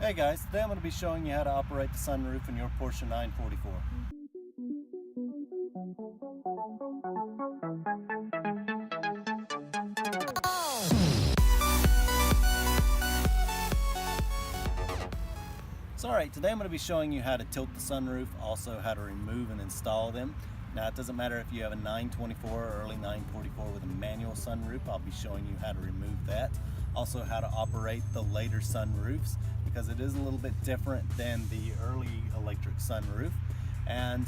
Hey guys, today I'm going to be showing you how to operate the sunroof in your Porsche 944. So alright, today I'm going to be showing you how to tilt the sunroof, also how to remove and install them. Now it doesn't matter if you have a 924 or early 944 with a manual sunroof, I'll be showing you how to remove that. Also how to operate the later sunroofs, because it is a little bit different than the early electric sunroof. And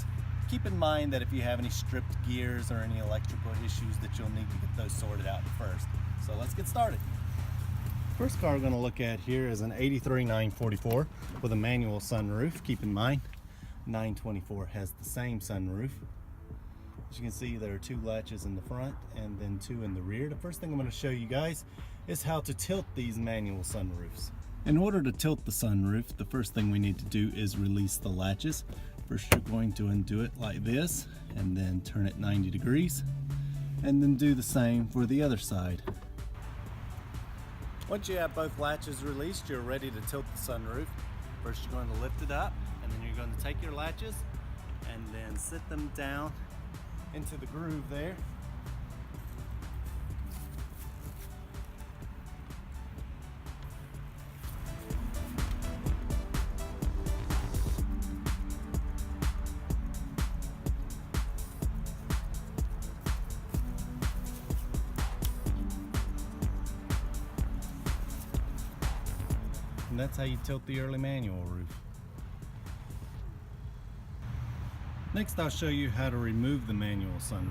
keep in mind that if you have any stripped gears or any electrical issues, that you'll need to get those sorted out first. So let's get started. First car we're going to look at here is an 83 944 with a manual sunroof. Keep in mind 924 has the same sunroof. As you can see, there are two latches in the front and then two in the rear. The first thing I'm going to show you guys is how to tilt these manual sunroofs. In order to tilt the sunroof, the first thing we need to do is release the latches. First you're going to undo it like this and then turn it 90 degrees and then do the same for the other side. Once you have both latches released, you're ready to tilt the sunroof. First you're going to lift it up and then you're going to take your latches and then sit them down into the groove there. And that's how you tilt the early manual roof. Next I'll show you how to remove the manual sunroof.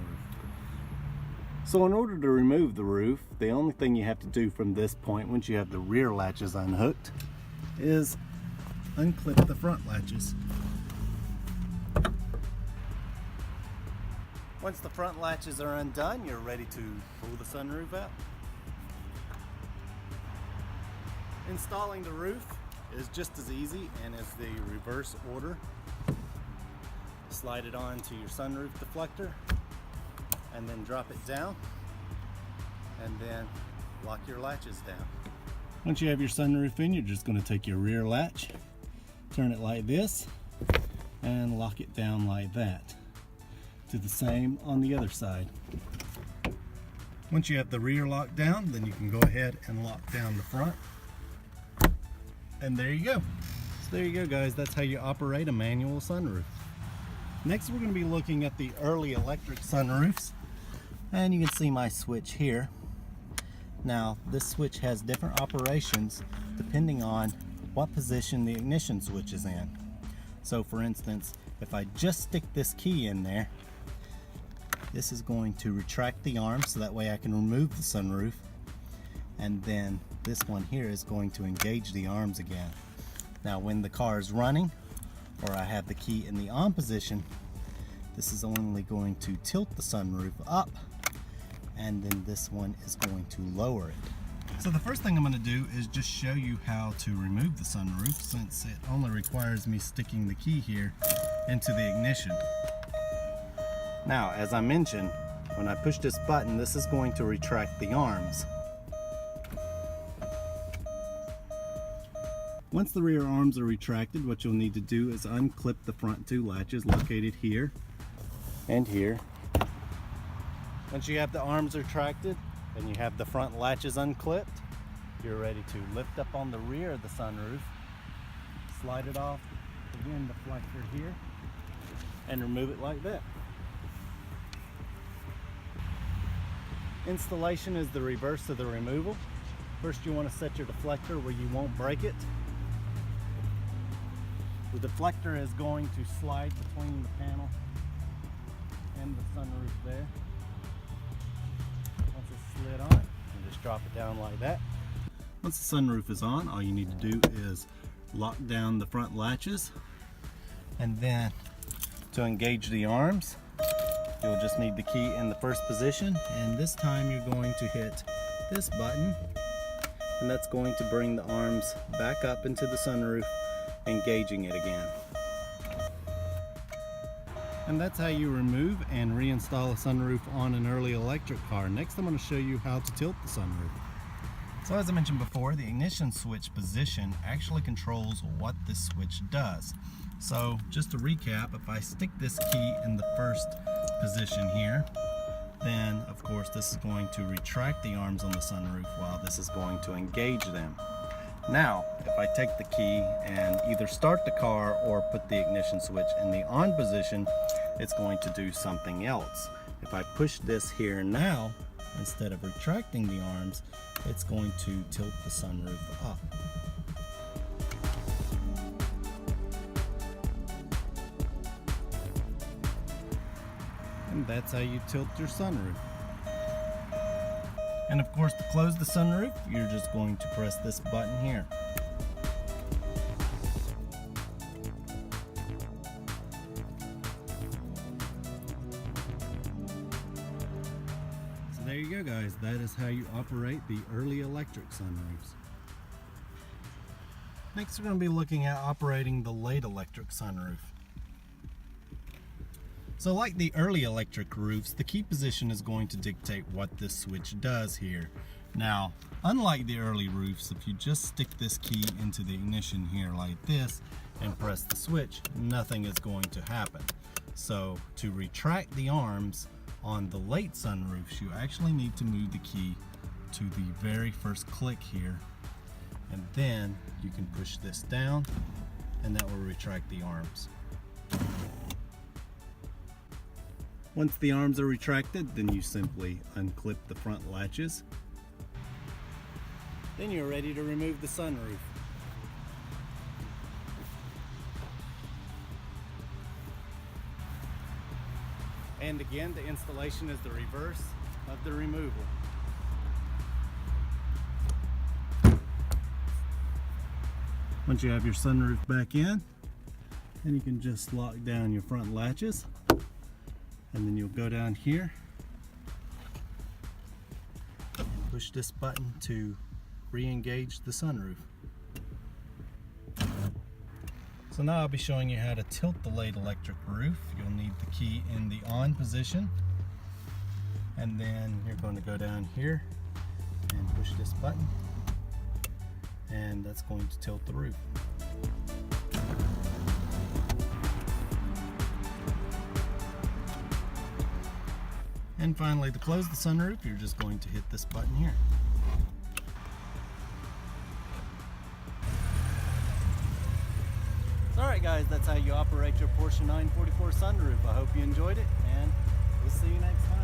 So in order to remove the roof, the only thing you have to do from this point, once you have the rear latches unhooked, is unclip the front latches. Once the front latches are undone, you're ready to pull the sunroof out. Installing the roof is just as easy and is the reverse order. Slide it onto your sunroof deflector and then drop it down and then lock your latches down. Once you have your sunroof in, you're just going to take your rear latch, turn it like this and lock it down like that. Do the same on the other side. Once you have the rear locked down, then you can go ahead and lock down the front. And there you go. So there you go guys, that's how you operate a manual sunroof. Next we're going to be looking at the early electric sunroofs, and you can see my switch here. Now this switch has different operations depending on what position the ignition switch is in. So for instance, if I just stick this key in there, this is going to retract the arm so that way I can remove the sunroof, and then this one here is going to engage the arms again. Now when the car is running, or I have the key in the on position, this is only going to tilt the sunroof up, and then this one is going to lower it. So the first thing I'm going to do is just show you how to remove the sunroof, since it only requires me sticking the key here into the ignition. Now as I mentioned, when I push this button, this is going to retract the arms. Once the rear arms are retracted, what you'll need to do is unclip the front two latches located here and here. Once you have the arms retracted and you have the front latches unclipped, you're ready to lift up on the rear of the sunroof, slide it off the wind deflector here, and remove it like that. Installation is the reverse of the removal. First you want to set your deflector where you won't break it. The deflector is going to slide between the panel and the sunroof there. Once it's slid on, you just drop it down like that. Once the sunroof is on, all you need to do is lock down the front latches, and then to engage the arms, you'll just need the key in the first position, and this time you're going to hit this button, and that's going to bring the arms back up into the sunroof, engaging it again. And that's how you remove and reinstall a sunroof on an early electric car. Next I'm going to show you how to tilt the sunroof. So as I mentioned before, the ignition switch position actually controls what this switch does. So just to recap, if I stick this key in the first position here, then of course this is going to retract the arms on the sunroof while this is going to engage them. Now, if I take the key and either start the car or put the ignition switch in the on position, it's going to do something else. If I push this here now, instead of retracting the arms, it's going to tilt the sunroof up. And that's how you tilt your sunroof. And of course, to close the sunroof, you're just going to press this button here. So there you go, guys. That is how you operate the early electric sunroofs. Next, we're going to be looking at operating the late electric sunroof. So like the early electric roofs, the key position is going to dictate what this switch does here. Now, unlike the early roofs, if you just stick this key into the ignition here like this and press the switch, nothing is going to happen. So to retract the arms on the late sunroofs, you actually need to move the key to the very first click here, and then you can push this down and that will retract the arms. Once the arms are retracted, then you simply unclip the front latches. Then you're ready to remove the sunroof. And again, the installation is the reverse of the removal. Once you have your sunroof back in, then you can just lock down your front latches. And then you'll go down here and push this button to re-engage the sunroof. So now I'll be showing you how to tilt the late electric roof. You'll need the key in the on position, and then you're going to go down here and push this button, and that's going to tilt the roof. And finally, to close the sunroof, you're just going to hit this button here. Alright guys, that's how you operate your Porsche 944 sunroof. I hope you enjoyed it, and we'll see you next time.